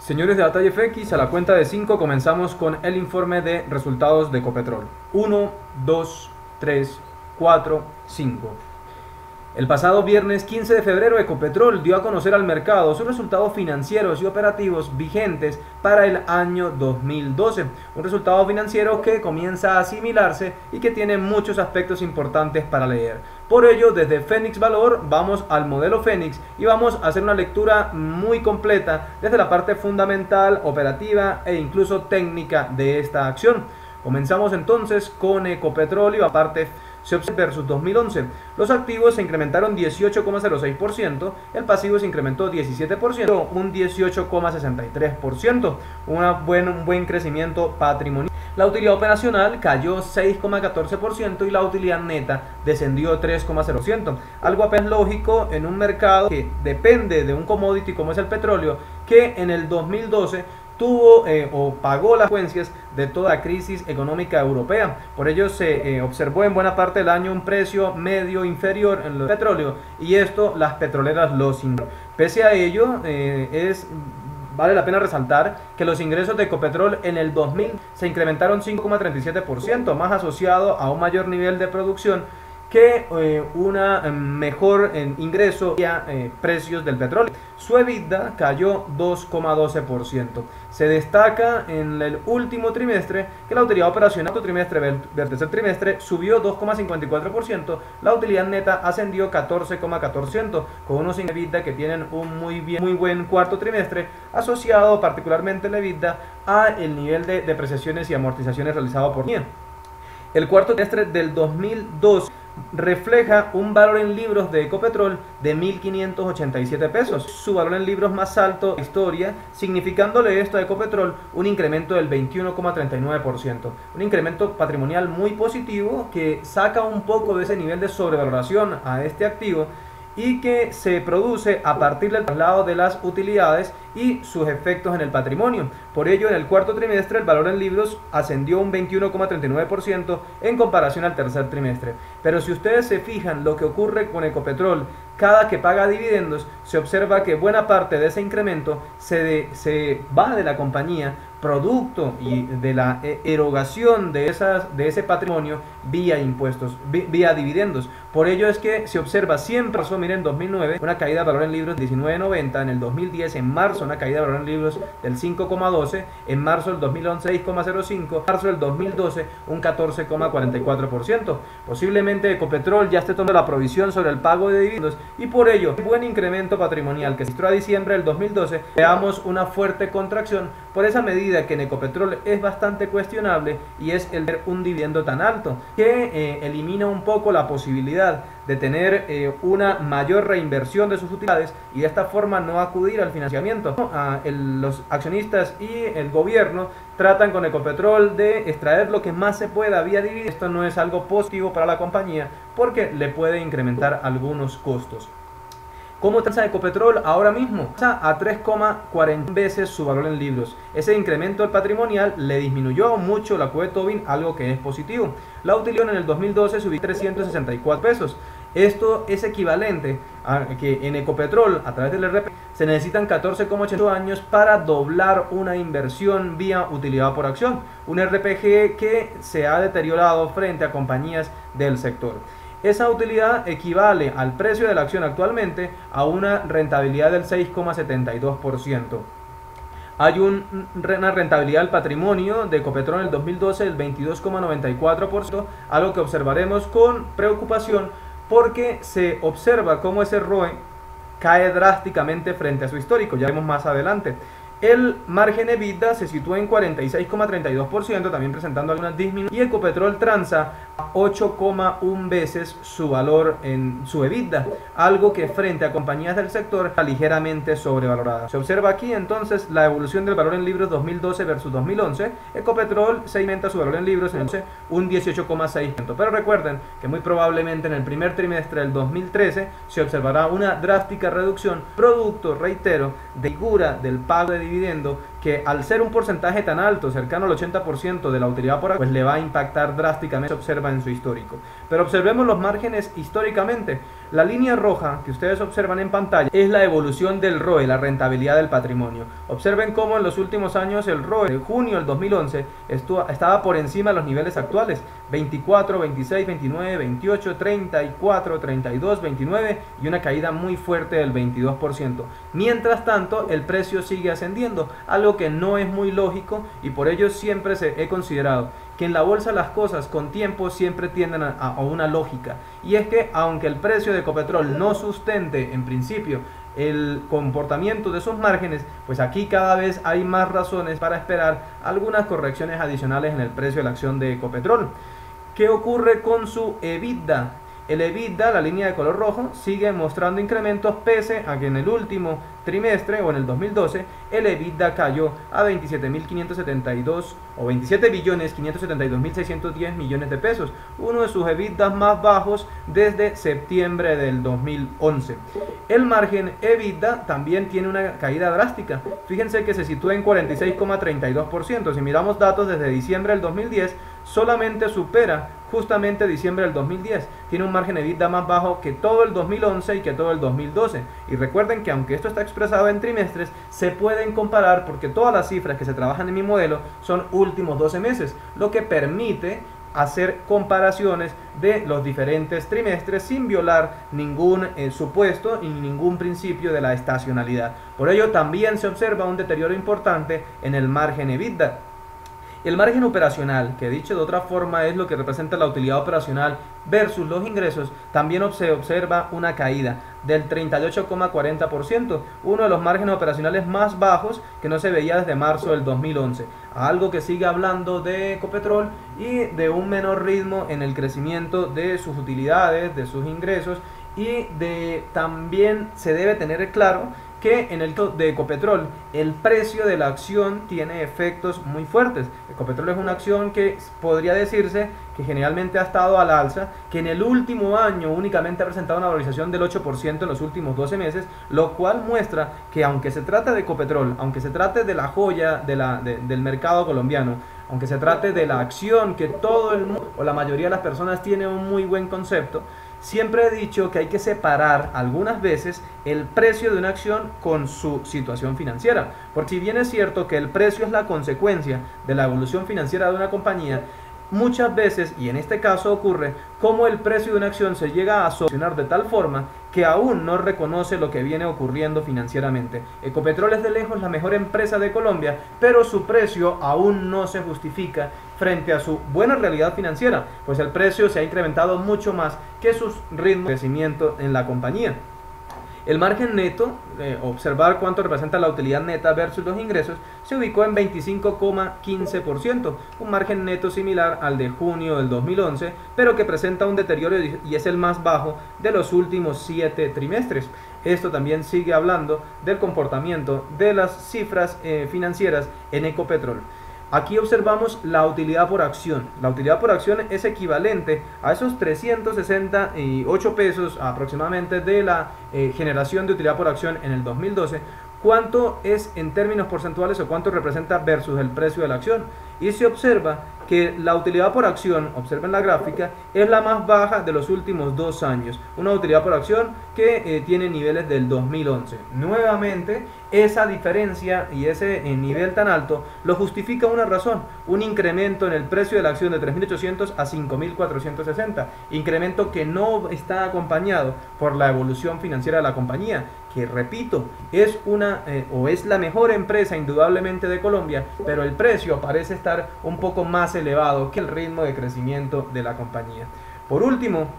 Señores de Batalla FX, a la cuenta de 5 comenzamos con el informe de resultados de Ecopetrol. 1, 2, 3, 4, 5. El pasado viernes 15 de febrero, Ecopetrol dio a conocer al mercado sus resultados financieros y operativos vigentes para el año 2012. Un resultado financiero que comienza a asimilarse y que tiene muchos aspectos importantes para leer. Por ello, desde Fénix Valor vamos al modelo Fénix y vamos a hacer una lectura muy completa desde la parte fundamental, operativa e incluso técnica de esta acción. Comenzamos entonces con Ecopetrol y la parte versus 2011. Los activos se incrementaron 18,06%, el pasivo se incrementó 17%, un 18,63%, un buen crecimiento patrimonial. La utilidad operacional cayó 6,14% y la utilidad neta descendió 3,0%. Algo apenas lógico en un mercado que depende de un commodity como es el petróleo, que en el 2012 tuvo o pagó las consecuencias de toda la crisis económica europea. Por ello se observó en buena parte del año un precio medio inferior en el petróleo, y esto las petroleras lo sintieron. Pese a ello, vale la pena resaltar que los ingresos de Ecopetrol en el 2000 se incrementaron 5,37%, más asociado a un mayor nivel de producción que una mejor ingreso y precios del petróleo. Su EBITDA cayó 2,12%. Se destaca en el último trimestre que la utilidad operacional del tercer trimestre subió 2,54%, la utilidad neta ascendió 14,14%, con unos EBITDA que tienen un muy buen cuarto trimestre, asociado particularmente el EBITDA a el nivel de depreciaciones y amortizaciones realizado por día. El cuarto trimestre del 2002 refleja un valor en libros de Ecopetrol de 1.587 pesos, su valor en libros más alto de la historia, significándole esto a Ecopetrol un incremento del 21,39%, un incremento patrimonial muy positivo que saca un poco de ese nivel de sobrevaloración a este activo y que se produce a partir del traslado de las utilidades y sus efectos en el patrimonio. Por ello, en el cuarto trimestre el valor en libros ascendió un 21,39% en comparación al tercer trimestre. Pero si ustedes se fijan lo que ocurre con Ecopetrol, cada que paga dividendos, se observa que buena parte de ese incremento se va de la compañía, producto y de la erogación de ese patrimonio vía impuestos, vía dividendos. Por ello es que se observa siempre, miren, en 2009 una caída de valor en libros de 19,90, en el 2010 en marzo una caída de valor en libros del 5,12, en marzo del 2011 6,05, marzo del 2012 un 14,44%. Posiblemente Ecopetrol ya esté tomando la provisión sobre el pago de dividendos y por ello el buen incremento patrimonial que se registró a diciembre del 2012, veamos una fuerte contracción por esa medida que en Ecopetrol es bastante cuestionable, y es el ver un dividendo tan alto que elimina un poco la posibilidad de tener una mayor reinversión de sus utilidades y de esta forma no acudir al financiamiento. Los accionistas y el gobierno tratan con Ecopetrol de extraer lo que más se pueda vía dividendos. Esto no es algo positivo para la compañía porque le puede incrementar algunos costos. ¿Cómo transa Ecopetrol ahora mismo? Transa a 3,40 veces su valor en libros. Ese incremento del patrimonial le disminuyó mucho la cuota de Tobin, algo que es positivo. La utilidad en el 2012 subió 364 pesos. Esto es equivalente a que en Ecopetrol, a través del RP, se necesitan 14,8 años para doblar una inversión vía utilidad por acción. Un RPG que se ha deteriorado frente a compañías del sector. Esa utilidad equivale al precio de la acción actualmente a una rentabilidad del 6,72%. Hay una rentabilidad del patrimonio de Ecopetrol en el 2012 del 22,94%, algo que observaremos con preocupación porque se observa cómo ese ROE cae drásticamente frente a su histórico, ya vemos más adelante. El margen EBITDA se sitúa en 46,32%, también presentando algunas disminuciones, y Ecopetrol transa a 8,1 veces su valor en su EBITDA, algo que frente a compañías del sector está ligeramente sobrevalorada. Se observa aquí entonces la evolución del valor en libros 2012 versus 2011. Ecopetrol se aumenta su valor en libros en un 18,6%, pero recuerden que muy probablemente en el primer trimestre del 2013 se observará una drástica reducción, producto, reitero, de figura del pago de dividendo, que al ser un porcentaje tan alto, cercano al 80% de la utilidad por acción, pues le va a impactar drásticamente, se observa en su histórico. Pero observemos los márgenes históricamente. La línea roja que ustedes observan en pantalla es la evolución del ROE, la rentabilidad del patrimonio. Observen cómo en los últimos años el ROE de junio del 2011 estaba por encima de los niveles actuales, 24, 26, 29, 28, 34, 32, 29 y una caída muy fuerte del 22%. Mientras tanto, el precio sigue ascendiendo, algo que no es muy lógico, y por ello siempre he considerado que en la bolsa las cosas con tiempo siempre tienden a una lógica, y es que aunque el precio de Ecopetrol no sustente en principio el comportamiento de sus márgenes, pues aquí cada vez hay más razones para esperar algunas correcciones adicionales en el precio de la acción de Ecopetrol. ¿Qué ocurre con su EBITDA? El EBITDA, la línea de color rojo, sigue mostrando incrementos pese a que en el último trimestre o en el 2012 el EBITDA cayó a 27.572 o 27.572.610 millones de pesos, uno de sus EBITDA más bajos desde septiembre del 2011. El margen EBITDA también tiene una caída drástica. Fíjense que se sitúa en 46,32%. Si miramos datos desde diciembre del 2010, solamente supera justamente diciembre del 2010. Tiene un margen EBITDA más bajo que todo el 2011 y que todo el 2012. Y recuerden que aunque esto está expresado en trimestres, se pueden comparar porque todas las cifras que se trabajan en mi modelo son últimos 12 meses, lo que permite hacer comparaciones de los diferentes trimestres sin violar ningún supuesto y ningún principio de la estacionalidad. Por ello también se observa un deterioro importante en el margen EBITDA. El margen operacional, que dicho de otra forma es lo que representa la utilidad operacional versus los ingresos, también se observa una caída del 38,40%, uno de los márgenes operacionales más bajos que no se veía desde marzo del 2011, algo que sigue hablando de Ecopetrol y de un menor ritmo en el crecimiento de sus utilidades, de sus ingresos, y también se debe tener claro que en el de Ecopetrol el precio de la acción tiene efectos muy fuertes. Ecopetrol es una acción que podría decirse que generalmente ha estado al alza, que en el último año únicamente ha presentado una valorización del 8% en los últimos 12 meses, lo cual muestra que aunque se trate de Ecopetrol, aunque se trate de la joya del mercado colombiano, aunque se trate de la acción que todo el mundo o la mayoría de las personas tiene un muy buen concepto, siempre he dicho que hay que separar algunas veces el precio de una acción con su situación financiera. Porque si bien es cierto que el precio es la consecuencia de la evolución financiera de una compañía, muchas veces, y en este caso ocurre, como el precio de una acción se llega a solucionar de tal forma que aún no reconoce lo que viene ocurriendo financieramente. Ecopetrol es de lejos la mejor empresa de Colombia, pero su precio aún no se justifica frente a su buena realidad financiera, pues el precio se ha incrementado mucho más que sus ritmos de crecimiento en la compañía. El margen neto, observar cuánto representa la utilidad neta versus los ingresos, se ubicó en 25,15%, un margen neto similar al de junio del 2011, pero que presenta un deterioro y es el más bajo de los últimos 7 trimestres. Esto también sigue hablando del comportamiento de las cifras financieras en Ecopetrol. Aquí observamos la utilidad por acción. La utilidad por acción es equivalente a esos 368 pesos aproximadamente de la generación de utilidad por acción en el 2012. ¿Cuánto es en términos porcentuales o cuánto representa versus el precio de la acción? Y se observa que la utilidad por acción, observen la gráfica, es la más baja de los últimos 2 años. Una utilidad por acción que tiene niveles del 2011. Nuevamente, esa diferencia y ese nivel tan alto lo justifica una razón, un incremento en el precio de la acción de 3.800 a 5.460, incremento que no está acompañado por la evolución financiera de la compañía, que repito, es es la mejor empresa indudablemente de Colombia, pero el precio parece estar un poco más elevado que el ritmo de crecimiento de la compañía. Por último,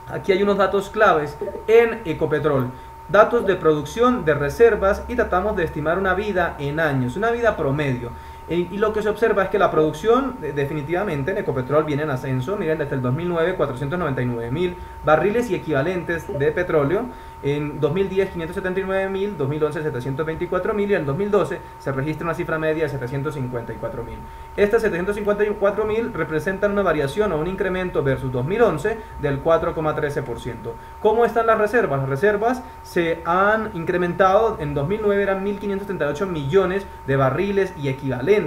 aquí hay unos datos claves en Ecopetrol. Datos de producción, de reservas, y tratamos de estimar una vida en años, una vida promedio. Y lo que se observa es que la producción definitivamente en Ecopetrol viene en ascenso. Miren, desde el 2009 499.000 barriles y equivalentes de petróleo, en 2010 579.000, 2011 724.000 y en 2012 se registra una cifra media de 754.000. Estas 754.000 representan una variación o un incremento versus 2011 del 4,13%. ¿Cómo están las reservas? Las reservas se han incrementado. En 2009 eran 1.538 millones de barriles y equivalentes.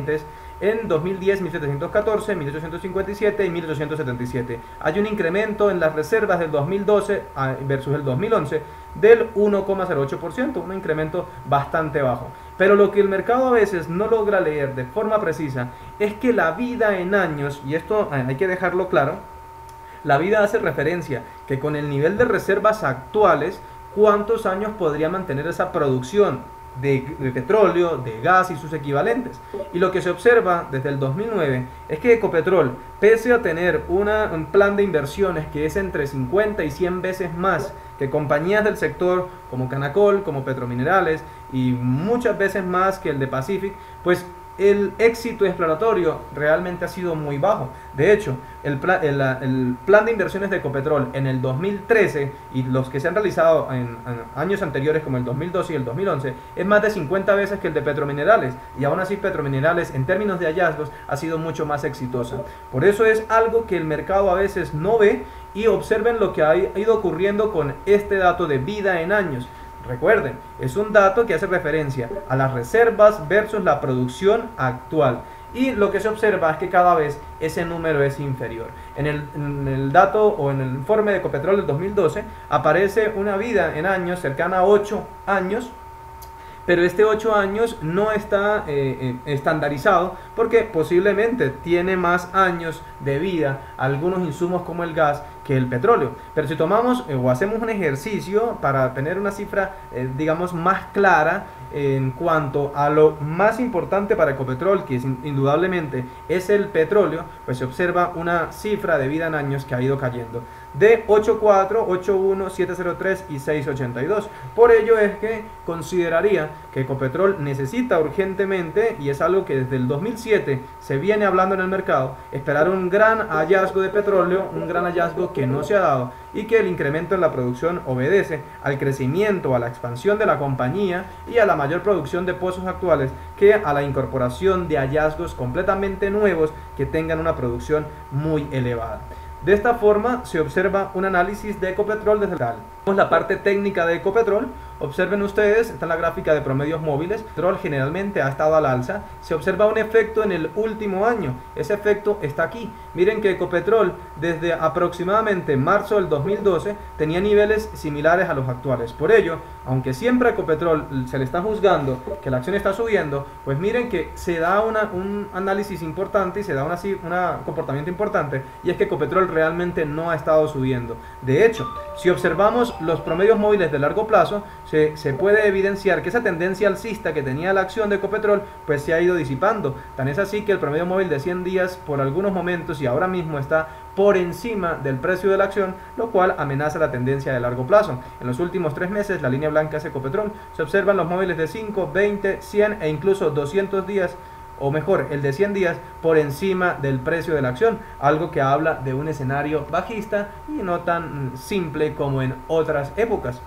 en 2010 1714, 1857 y 1877. Hay un incremento en las reservas del 2012 versus el 2011 del 1,08%, un incremento bastante bajo. Pero lo que el mercado a veces no logra leer de forma precisa es que la vida en años, y esto hay que dejarlo claro, la vida hace referencia que con el nivel de reservas actuales, ¿cuántos años podría mantener esa producción de petróleo, de gas y sus equivalentes? Y lo que se observa desde el 2009 es que Ecopetrol, pese a tener un plan de inversiones que es entre 50 y 100 veces más que compañías del sector como Canacol, como Petrominerales y muchas veces más que el de Pacific, pues el éxito exploratorio realmente ha sido muy bajo. De hecho, el plan de inversiones de Ecopetrol en el 2013 y los que se han realizado en años anteriores como el 2012 y el 2011 es más de 50 veces que el de Petrominerales, y aún así Petrominerales en términos de hallazgos ha sido mucho más exitosa. Por eso es algo que el mercado a veces no ve, y observen lo que ha ido ocurriendo con este dato de vida en años. Recuerden, es un dato que hace referencia a las reservas versus la producción actual. Y lo que se observa es que cada vez ese número es inferior. En el dato o en el informe de Ecopetrol del 2012 aparece una vida en años cercana a 8 años, pero este 8 años no está estandarizado porque posiblemente tiene más años de vida algunos insumos como el gas que el petróleo. Pero si tomamos o hacemos un ejercicio para tener una cifra digamos más clara en cuanto a lo más importante para Ecopetrol, que es indudablemente es el petróleo, pues se observa una cifra de vida en años que ha ido cayendo de 8.4, 8.1, 7.03 y 6.82. Por ello es que consideraría que Ecopetrol necesita urgentemente, y es algo que desde el 2007 se viene hablando en el mercado, esperar un gran hallazgo de petróleo, un gran hallazgo que no se ha dado, y que el incremento en la producción obedece al crecimiento, a la expansión de la compañía y a la mayor producción de pozos actuales que a la incorporación de hallazgos completamente nuevos que tengan una producción muy elevada. De esta forma se observa un análisis de Ecopetrol desde la parte técnica de Ecopetrol. Observen ustedes, está en la gráfica de promedios móviles. Petrol generalmente ha estado al alza. Se observa un efecto en el último año. Ese efecto está aquí. Miren que Ecopetrol desde aproximadamente marzo del 2012 tenía niveles similares a los actuales. Por ello, aunque siempre a Ecopetrol se le está juzgando que la acción está subiendo, pues miren que se da un análisis importante y se da un comportamiento importante, y es que Ecopetrol realmente no ha estado subiendo. De hecho, si observamos los promedios móviles de largo plazo, se puede evidenciar que esa tendencia alcista que tenía la acción de Ecopetrol pues se ha ido disipando. Tan es así que el promedio móvil de 100 días por algunos momentos y ahora mismo está por encima del precio de la acción, lo cual amenaza la tendencia de largo plazo. En los últimos 3 meses la línea blanca es Ecopetrol. Se observan los móviles de 5, 20, 100 e incluso 200 días, o mejor, el de 100 días por encima del precio de la acción, algo que habla de un escenario bajista y no tan simple como en otras épocas.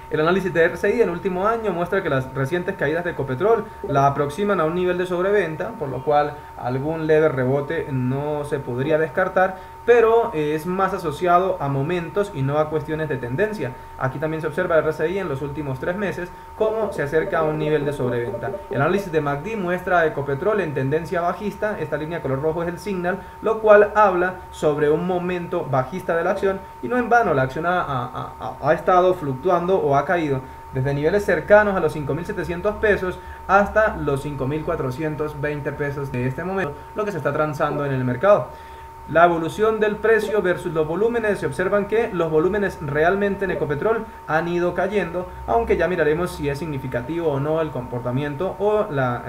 El análisis de RSI del último año muestra que las recientes caídas de Ecopetrol la aproximan a un nivel de sobreventa, por lo cual algún leve rebote no se podría descartar, pero es más asociado a momentos y no a cuestiones de tendencia. Aquí también se observa el RSI en los últimos 3 meses cómo se acerca a un nivel de sobreventa. El análisis de MACD muestra a Ecopetrol en tendencia bajista, esta línea color rojo es el signal, lo cual habla sobre un momento bajista de la acción, y no en vano la acción ha estado fluctuando o ha caído desde niveles cercanos a los 5.700 pesos hasta los 5.420 pesos de este momento, lo que se está transando en el mercado. La evolución del precio versus los volúmenes, se observan que los volúmenes realmente en Ecopetrol han ido cayendo, aunque ya miraremos si es significativo o no el comportamiento o la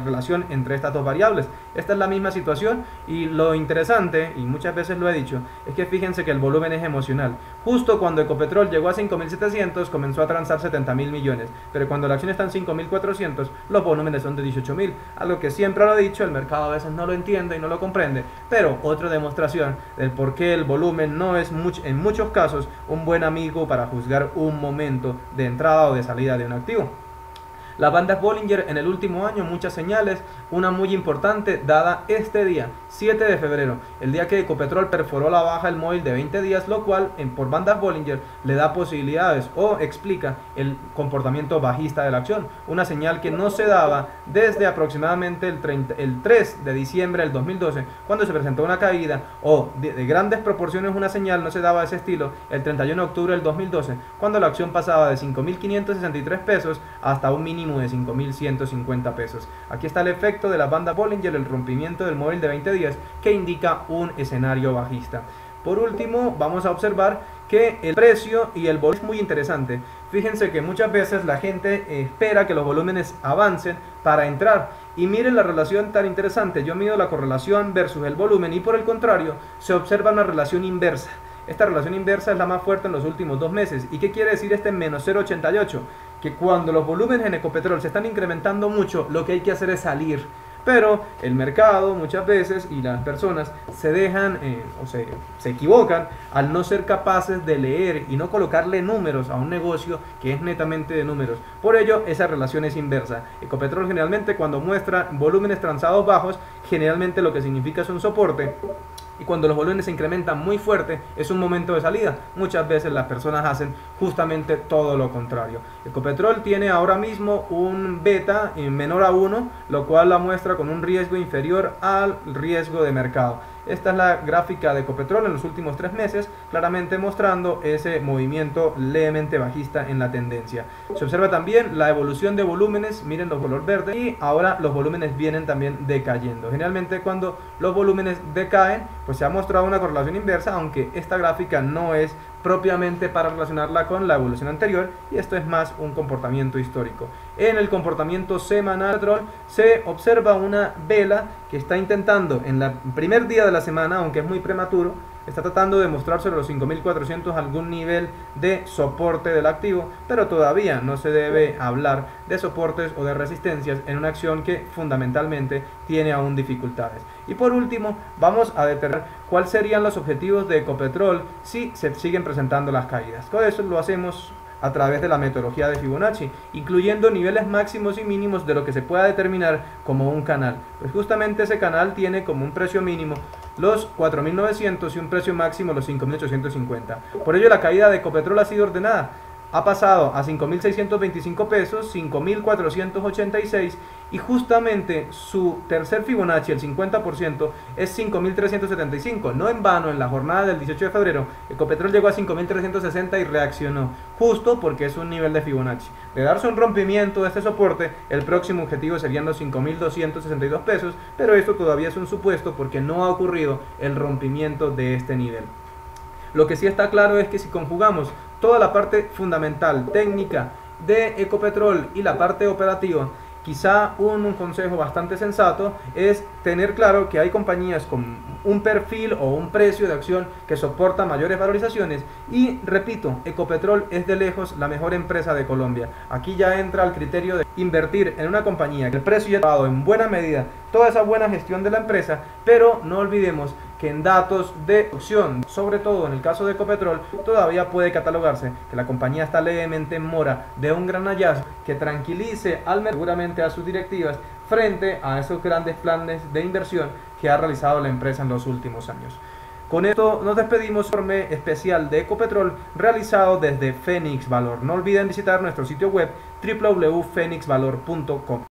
relación entre estas dos variables. Esta es la misma situación, y lo interesante, y muchas veces lo he dicho, es que fíjense que el volumen es emocional. Justo cuando Ecopetrol llegó a 5.700 comenzó a transar 70.000 millones, pero cuando la acción está en 5.400 los volúmenes son de 18.000, algo que siempre lo he dicho, el mercado a veces no lo entiende y no lo comprende, pero otro demostración del por qué el volumen no es en muchos casos un buen amigo para juzgar un momento de entrada o de salida de un activo. Las bandas Bollinger en el último año, muchas señales, una muy importante dada este día, 7 de febrero, el día que Ecopetrol perforó la baja del móvil de 20 días, lo cual por bandas Bollinger le da posibilidades o explica el comportamiento bajista de la acción, una señal que no se daba desde aproximadamente el 3 de diciembre del 2012, cuando se presentó una caída o de grandes proporciones. Una señal no se daba de ese estilo el 31 de octubre del 2012, cuando la acción pasaba de 5.563 pesos hasta un mínimo de 5.150 pesos. Aquí está el efecto de la banda Bollinger, el rompimiento del móvil de 20 días que indica un escenario bajista. Por último, vamos a observar que el precio y el volumen es muy interesante. Fíjense que muchas veces la gente espera que los volúmenes avancen para entrar. Y miren la relación tan interesante. Yo mido la correlación versus el volumen y por el contrario se observa una relación inversa. Esta relación inversa es la más fuerte en los últimos 2 meses. ¿Y qué quiere decir este menos 0,88? Que cuando los volúmenes en Ecopetrol se están incrementando mucho, lo que hay que hacer es salir. Pero el mercado muchas veces y las personas se dejan o se equivocan al no ser capaces de leer y no colocarle números a un negocio que es netamente de números. Por ello, esa relación es inversa. Ecopetrol generalmente cuando muestra volúmenes transados bajos, generalmente lo que significa es un soporte. Y cuando los volúmenes se incrementan muy fuerte, es un momento de salida. Muchas veces las personas hacen justamente todo lo contrario. Ecopetrol tiene ahora mismo un beta menor a 1, lo cual la muestra con un riesgo inferior al riesgo de mercado. Esta es la gráfica de Ecopetrol en los últimos 3 meses, claramente mostrando ese movimiento levemente bajista en la tendencia. Se observa también la evolución de volúmenes, miren los color verde, y ahora los volúmenes vienen también decayendo. Generalmente cuando los volúmenes decaen, pues se ha mostrado una correlación inversa, aunque esta gráfica no es propiamente para relacionarla con la evolución anterior, y esto es más un comportamiento histórico. En el comportamiento semanal se observa una vela que está intentando en el primer día de la semana, aunque es muy prematuro, está tratando de mostrar sobre los 5.400 algún nivel de soporte del activo, pero todavía no se debe hablar de soportes o de resistencias en una acción que fundamentalmente tiene aún dificultades. Y por último, vamos a determinar cuáles serían los objetivos de Ecopetrol si se siguen presentando las caídas. Todo eso lo hacemos a través de la metodología de Fibonacci, incluyendo niveles máximos y mínimos de lo que se pueda determinar como un canal. Pues justamente ese canal tiene como un precio mínimo los 4.900 y un precio máximo los 5.850. Por ello la caída de Ecopetrol ha sido ordenada. Ha pasado a 5.625 pesos, 5.486 y justamente su tercer Fibonacci, el 50%, es 5.375. No en vano, en la jornada del 18 de febrero, Ecopetrol llegó a 5.360 y reaccionó, justo porque es un nivel de Fibonacci. De darse un rompimiento de este soporte, el próximo objetivo serían los 5.262 pesos, pero esto todavía es un supuesto porque no ha ocurrido el rompimiento de este nivel. Lo que sí está claro es que si conjugamos toda la parte fundamental, técnica de Ecopetrol y la parte operativa, quizá un consejo bastante sensato es tener claro que hay compañías con un perfil o un precio de acción que soporta mayores valorizaciones y repito, Ecopetrol es de lejos la mejor empresa de Colombia. Aquí ya entra el criterio de invertir en una compañía que el precio ya ha dado en buena medida toda esa buena gestión de la empresa, pero no olvidemos que en datos de opción, sobre todo en el caso de Ecopetrol, todavía puede catalogarse que la compañía está levemente en mora de un gran hallazgo que tranquilice al mercado, seguramente a sus directivas, frente a esos grandes planes de inversión que ha realizado la empresa en los últimos años. Con esto nos despedimos, informe especial de Ecopetrol realizado desde Fénix Valor. No olviden visitar nuestro sitio web www.fenixvalor.com.